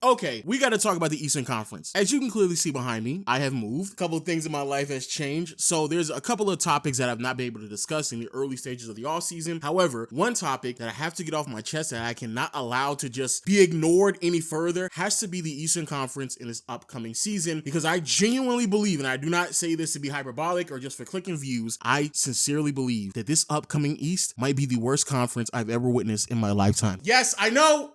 Okay, we got to talk about the Eastern Conference. As you can clearly see behind me, I have moved. A couple of things in my life has changed. So there's a couple of topics that I've not been able to discuss in the early stages of the offseason. However, one topic that I have to get off my chest that I cannot allow to just be ignored any further has to be the Eastern Conference in this upcoming season, because I genuinely believe, and I do not say this to be hyperbolic or just for clicking views, I sincerely believe that this upcoming East might be the worst conference I've ever witnessed in my lifetime. Yes, I know!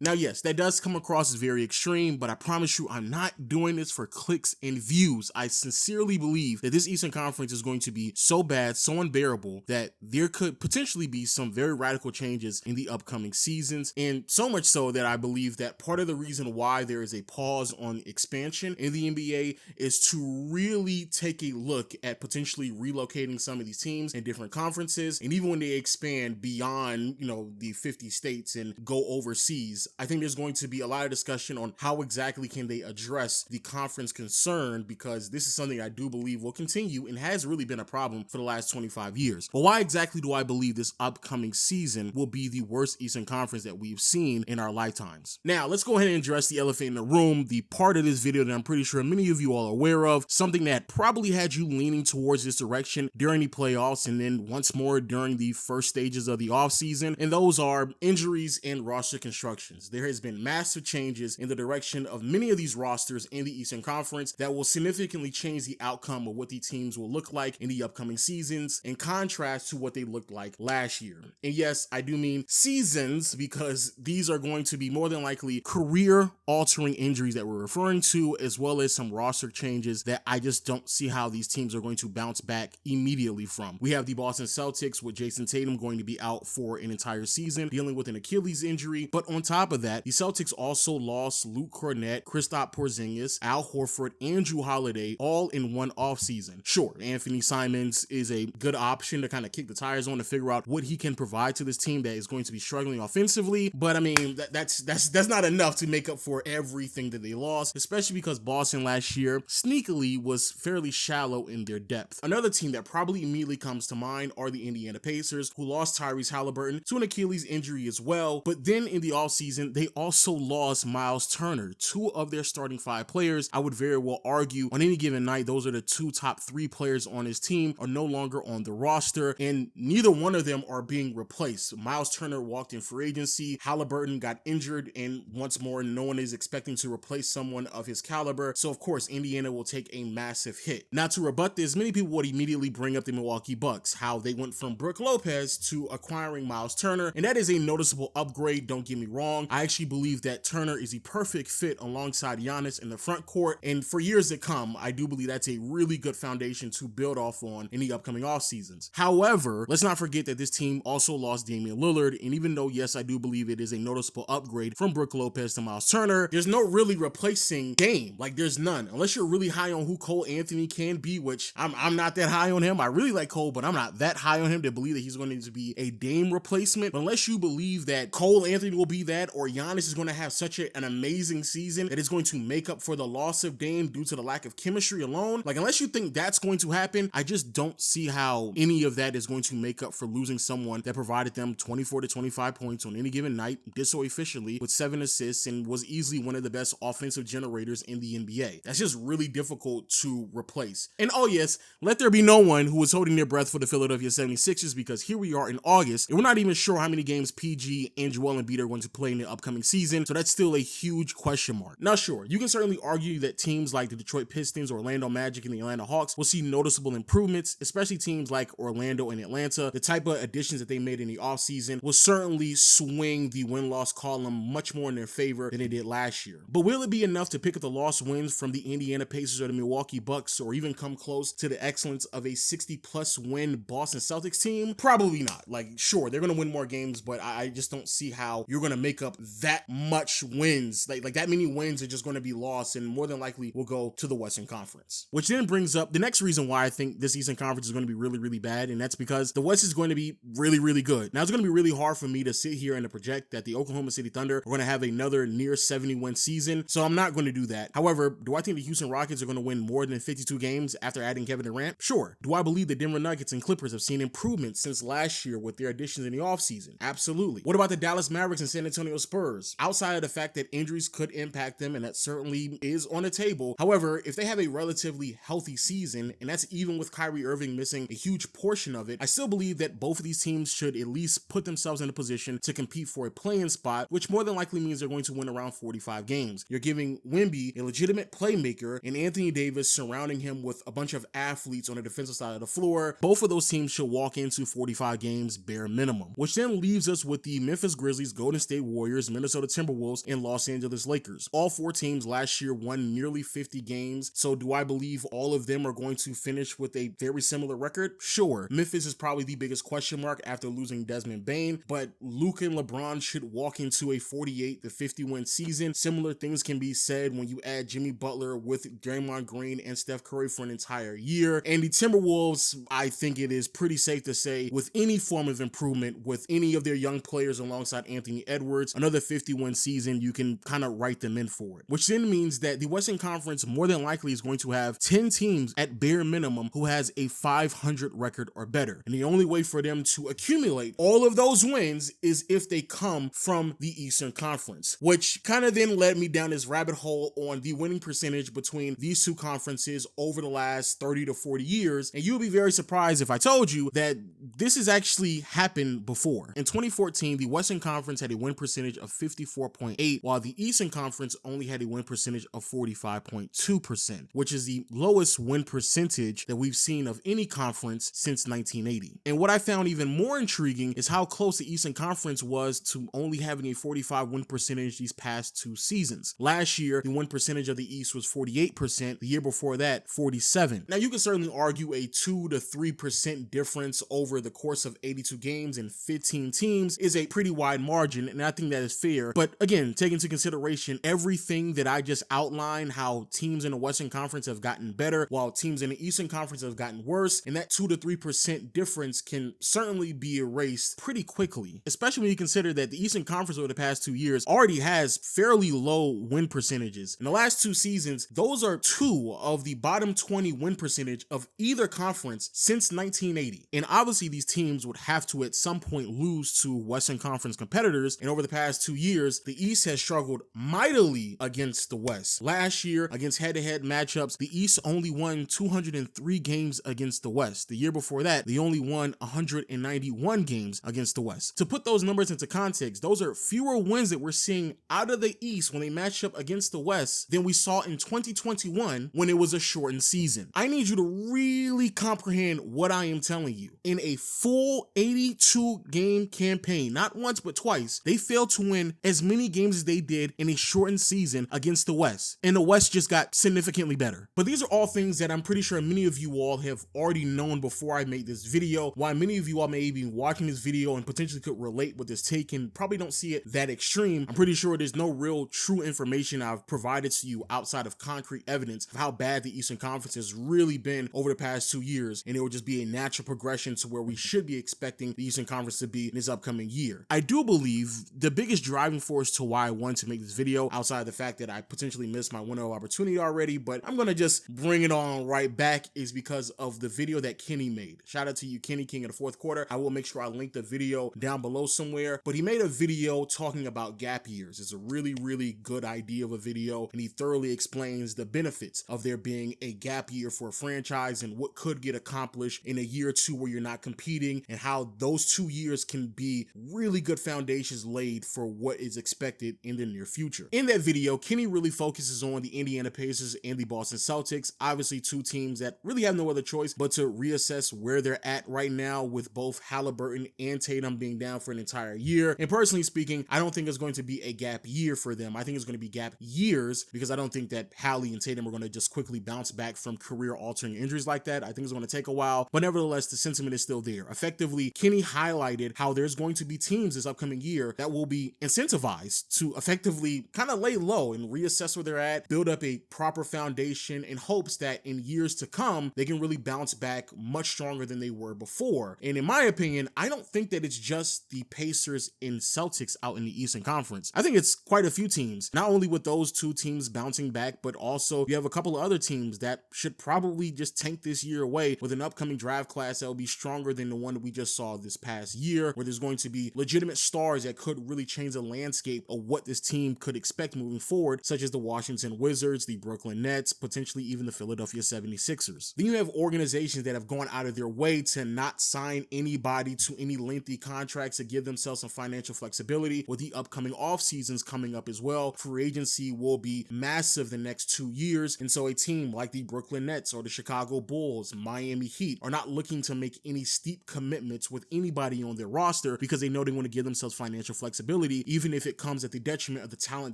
Now, yes, that does come across as very extreme, but I promise you I'm not doing this for clicks and views. I sincerely believe that this Eastern Conference is going to be so bad, so unbearable, that there could potentially be some very radical changes in the upcoming seasons, and so much so that I believe that part of the reason why there is a pause on expansion in the NBA is to really take a look at potentially relocating some of these teams in different conferences, and even when they expand beyond, the 50 states and go overseas, I think there's going to be a lot of discussion on how exactly can they address the conference concern, because this is something I do believe will continue and has really been a problem for the last 25 years. But why exactly do I believe this upcoming season will be the worst Eastern Conference that we've seen in our lifetimes? Now, let's go ahead and address the elephant in the room, the part of this video that I'm pretty sure many of you all are aware of, something that probably had you leaning towards this direction during the playoffs and then once more during the first stages of the offseason, and those are injuries and roster constructions. There has been massive changes in the direction of many of these rosters in the Eastern Conference that will significantly change the outcome of what the teams will look like in the upcoming seasons, in contrast to what they looked like last year. And yes, I do mean seasons, because these are going to be more than likely career-altering injuries that we're referring to, as well as some roster changes that I just don't see how these teams are going to bounce back immediately from. We have the Boston Celtics with Jason Tatum going to be out for an entire season, dealing with an Achilles injury. But on top of that, the Celtics also lost Luke Kornet, Kristaps Porzingis, Al Horford, and Jrue Holiday all in one offseason. Sure, Anthony Simons is a good option to kind of kick the tires on to figure out what he can provide to this team that is going to be struggling offensively, but I mean, that's not enough to make up for everything that they lost, especially because Boston last year sneakily was fairly shallow in their depth. Another team that probably immediately comes to mind are the Indiana Pacers, who lost Tyrese Halliburton to an Achilles injury as well, but then in the offseason, they also lost Miles Turner, two of their starting 5 players. I would very well argue on any given night, those are the 2 top 3 players on his team are no longer on the roster, and neither one of them are being replaced. Miles Turner walked in free agency, Halliburton got injured, and once more, no one is expecting to replace someone of his caliber, so of course, Indiana will take a massive hit. Now, to rebut this, many people would immediately bring up the Milwaukee Bucks, how they went from Brook Lopez to acquiring Miles Turner, and that is a noticeable upgrade, don't get me wrong. I actually believe that Turner is the perfect fit alongside Giannis in the front court, and for years to come, I do believe that's a really good foundation to build off on in the upcoming off seasons. However, let's not forget that this team also lost Damian Lillard, and even though, yes, I do believe it is a noticeable upgrade from Brook Lopez to Miles Turner, there's no really replacing Dame. Like, there's none. Unless you're really high on who Cole Anthony can be, which I'm not that high on him. I really like Cole, but I'm not that high on him to believe that he's going to be a Dame replacement. But unless you believe that Cole Anthony will be that, or Giannis is going to have such an amazing season that is going to make up for the loss of Dame due to the lack of chemistry alone, like, unless you think that's going to happen, I just don't see how any of that is going to make up for losing someone that provided them 24 to 25 points on any given night, did so efficiently with 7 assists, and was easily one of the best offensive generators in the NBA. That's just really difficult to replace. And oh yes, let there be no one who was holding their breath for the Philadelphia 76ers, because here we are in August, and we're not even sure how many games PG and Joel Embiid are going to play in the upcoming season, so that's still a huge question mark. Now sure, you can certainly argue that teams like the Detroit Pistons, Orlando Magic, and the Atlanta Hawks will see noticeable improvements, especially teams like Orlando and Atlanta. The type of additions that they made in the offseason will certainly swing the win-loss column much more in their favor than it did last year. But will it be enough to pick up the lost wins from the Indiana Pacers or the Milwaukee Bucks, or even come close to the excellence of a 60-plus win Boston Celtics team? Probably not. Like, sure, they're going to win more games, but I just don't see how you're going to make up that much wins. Like that many wins are just going to be lost, and more than likely will go to the Western Conference. Which then brings up the next reason why I think this Eastern Conference is going to be really, really bad, and that's because the West is going to be really, really good. Now, it's going to be really hard for me to sit here and to project that the Oklahoma City Thunder are going to have another near 70-win season, so I'm not going to do that. However, do I think the Houston Rockets are going to win more than 52 games after adding Kevin Durant? Sure. Do I believe the Denver Nuggets and Clippers have seen improvements since last year with their additions in the offseason? Absolutely. What about the Dallas Mavericks and San Antonio Spurs? Outside of the fact fact that injuries could impact them, and that certainly is on the table. However, if they have a relatively healthy season, and that's even with Kyrie Irving missing a huge portion of it, I still believe that both of these teams should at least put themselves in a position to compete for a play-in spot, which more than likely means they're going to win around 45 games. You're giving Wemby a legitimate playmaker and Anthony Davis surrounding him with a bunch of athletes on the defensive side of the floor. Both of those teams should walk into 45 games bare minimum, which then leaves us with the Memphis Grizzlies, Golden State Warriors, Minnesota Timberwolves, and Los Angeles Lakers. All four teams last year won nearly 50 games, so do I believe all of them are going to finish with a very similar record? Sure. Memphis is probably the biggest question mark after losing Desmond Bane, but Luka and LeBron should walk into a 48 to 50 win season. Similar things can be said when you add Jimmy Butler with Draymond Green and Steph Curry for an entire year. And the Timberwolves, I think it is pretty safe to say, with any form of improvement with any of their young players alongside Anthony Edwards, another 50 win season, you can kind of write them in for it. Which then means that the Western Conference more than likely is going to have 10 teams at bare minimum who has a 500 record or better. And the only way for them to accumulate all of those wins is if they come from the Eastern Conference, which kind of then led me down this rabbit hole on the winning percentage between these two conferences over the last 30 to 40 years. And you'll be very surprised if I told you that this has actually happened before. In 2014, the Western Conference had a win percentage of 54.8, while the Eastern Conference only had a win percentage of 45.2%, which is the lowest win percentage that we've seen of any conference since 1980. And what I found even more intriguing is how close the Eastern Conference was to only having a 45 win percentage these past two seasons. Last year, the win percentage of the East was 48%. The year before that, 47%. Now, you can certainly argue a 2 to 3% difference over the course of 82 games and 15 teams is a pretty wide margin, and I think that is fair. But again, take into consideration everything that I just outlined, how teams in the Western Conference have gotten better while teams in the Eastern Conference have gotten worse, and that 2 to 3% difference can certainly be erased pretty quickly, especially when you consider that the Eastern Conference over the past 2 years already has fairly low win percentages. In the last two seasons, those are two of the bottom 20 win percentage of either conference since 1980. And obviously these teams would have to at some point lose to Western Conference competitors, and over the past 2 years, the East has struggled mightily against the West. Last year, against head-to-head matchups, the East only won 203 games against the West. The year before that, they only won 191 games against the West. To put those numbers into context, those are fewer wins that we're seeing out of the East when they match up against the West than we saw in 2021 when it was a shortened season. I need you to really comprehend what I am telling you. In a full 82 game campaign, not once but twice, they failed to win as many games as they did in a shortened season against the West. And the West just got significantly better. But these are all things that I'm pretty sure many of you all have already known before I made this video. Why many of you all may be watching this video and potentially could relate with this take and probably don't see it that extreme. I'm pretty sure there's no real true information I've provided to you outside of concrete evidence of how bad the Eastern Conference has really been over the past 2 years, and it will just be a natural progression to where we should be expecting the Eastern Conference to be in this upcoming year. I do believe the biggest driving force to why I wanted to make this video, outside of the fact that I potentially missed my window of opportunity already, but I'm gonna just bring it on right back, is because of the video that Kenny made. Shout out to you, Kenny, King of the Fourth Quarter. I will make sure I link the video down below somewhere, but he made a video talking about gap years. It's a really, really good idea of a video, and he thoroughly explains the benefits of there being a gap year for a franchise and what could get accomplished in a year or two where you're not competing, and how those 2 years can be really good foundations laid for what is expected in the near future. In that video, Kenny really focuses on the Indiana Pacers and the Boston Celtics, obviously two teams that really have no other choice but to reassess where they're at right now, with both Halliburton and Tatum being down for an entire year. And personally speaking, I don't think it's going to be a gap year for them. I think it's going to be gap years, because I don't think that Hallie and Tatum are going to just quickly bounce back from career-altering injuries like that. I think it's going to take a while, but nevertheless, the sentiment is still there. Effectively, Kenny highlighted how there's going to be teams this upcoming year that will be incentivized to effectively kind of lay low and reassess where they're at, build up a proper foundation in hopes that in years to come, they can really bounce back much stronger than they were before. And in my opinion, I don't think that it's just the Pacers and Celtics out in the Eastern Conference. I think it's quite a few teams, not only with those two teams bouncing back, but also you have a couple of other teams that should probably just tank this year away with an upcoming draft class that will be stronger than the one that we just saw this past year, where there's going to be legitimate stars that could really change the landscape of what what this team could expect moving forward, such as the Washington Wizards, the Brooklyn Nets, potentially even the Philadelphia 76ers. Then you have organizations that have gone out of their way to not sign anybody to any lengthy contracts to give themselves some financial flexibility with the upcoming off seasons coming up as well. Free agency will be massive the next 2 years, and so a team like the Brooklyn Nets or the Chicago Bulls, Miami Heat are not looking to make any steep commitments with anybody on their roster because they know they want to give themselves financial flexibility, even if it comes at the detriment of the talent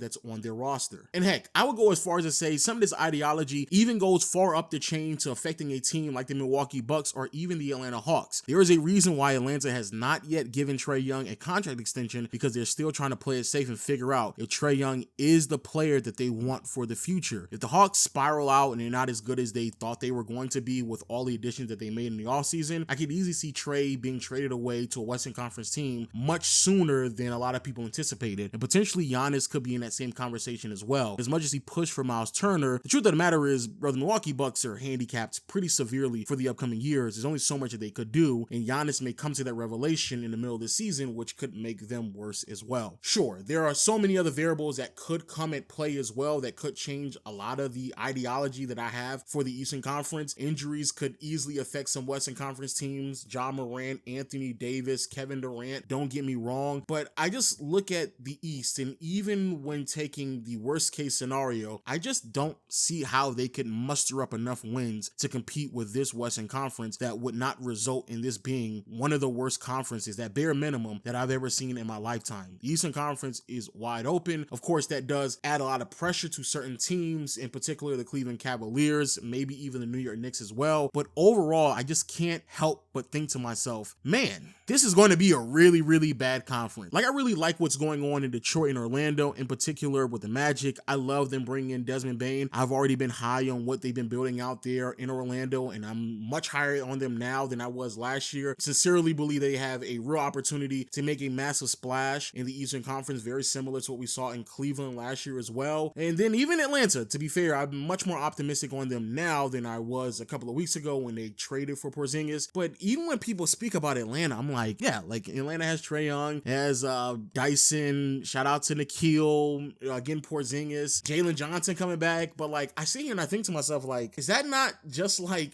that's on their roster. And heck, I would go as far as to say some of this ideology even goes far up the chain to affecting a team like the Milwaukee Bucks or even the Atlanta Hawks. There is a reason why Atlanta has not yet given Trae Young a contract extension, because they're still trying to play it safe and figure out if Trae Young is the player that they want for the future. If the Hawks spiral out and they're not as good as they thought they were going to be with all the additions that they made in the offseason, I could easily see Trae being traded away to a Western Conference team much sooner than a lot of people anticipated. And potentially Giannis could be in that same conversation as well. As much as he pushed for Miles Turner, the truth of the matter is, bro, the Milwaukee Bucks are handicapped pretty severely for the upcoming years. There's only so much that they could do, and Giannis may come to that revelation in the middle of the season, which could make them worse as well. Sure, there are so many other variables that could come at play as well that could change a lot of the ideology that I have for the Eastern Conference. Injuries could easily affect some Western Conference teams. Ja Morant, Anthony Davis, Kevin Durant, don't get me wrong, but I just look at the East, and even when taking the worst case scenario, I just don't see how they could muster up enough wins to compete with this Western Conference that would not result in this being one of the worst conferences, at bare minimum, that I've ever seen in my lifetime. The Eastern Conference is wide open. Of course, that does add a lot of pressure to certain teams, in particular the Cleveland Cavaliers, maybe even the New York Knicks as well. But overall, I just can't help but think to myself, man, this is going to be a really, really bad conference. Like, I really like what's going on in Detroit and Orlando, in particular with the Magic. I love them bringing in Desmond Bane. I've already been high on what they've been building out there in Orlando, and I'm much higher on them now than I was last year. Sincerely believe they have a real opportunity to make a massive splash in the Eastern Conference, very similar to what we saw in Cleveland last year as well. And then even Atlanta, to be fair, I'm much more optimistic on them now than I was a couple of weeks ago when they traded for Porzingis. But even when people speak about Atlanta, I'm like, yeah, like Atlanta has Trae Young, has Dyson, shout out to Nikhil, again Porzingis, Jalen Johnson coming back. But like, I sit here and I think to myself, like, is that not just like,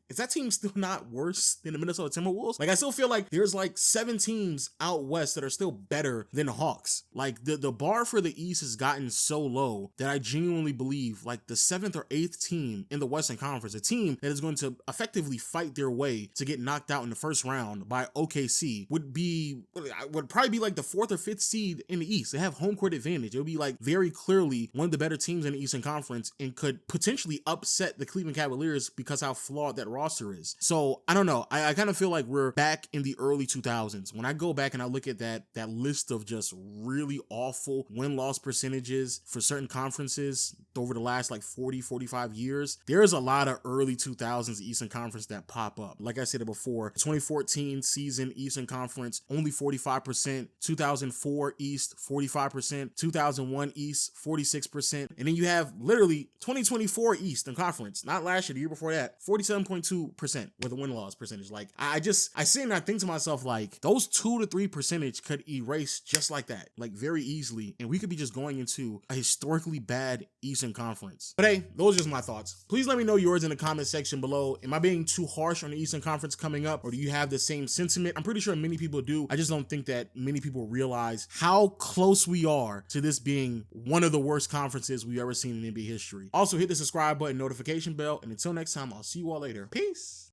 is that team still not worse than the Minnesota Timberwolves? Like, I still feel like there's like 7 teams out west that are still better than the Hawks. Like, the bar for the East has gotten so low that I genuinely believe like the 7th or 8th team in the Western Conference, a team that is going to effectively fight their way to get knocked out in the first round by OKC, would probably be like the 4th or 5th seed in the East. They have home court advantage. It would be like very clearly one of the better teams in the Eastern Conference and could potentially upset the Cleveland Cavaliers because how flawed that roster is. So I don't know. I kind of feel like we're back in the early 2000s. When I go back and I look at that list of just really awful win-loss percentages for certain conferences over the last like 40-45 years, there's a lot of early 2000s Eastern Conference that pop up. Like I said it before, 2014 season Eastern Conference, only 45%, 2004 East, 45%, 2001 East, 46%, and then you have literally 2024 Eastern Conference, not last year, the year before that, 47.2% with a win-loss percentage. Like, I sit and I think to myself, like, those 2 to 3% could erase just like that, like very easily, and we could be just going into a historically bad Eastern Conference. But hey, those are just my thoughts. Please let me know yours in the comment section below. Am I being too harsh on the Eastern Conference coming up, or do you have the same sentiment? I'm pretty sure many people do. I just don't think that many people realize how close we are to this being one of the worst conferences we've ever seen in NBA history. Also, hit the subscribe button, notification bell, and until next time, I'll see you all later. Peace.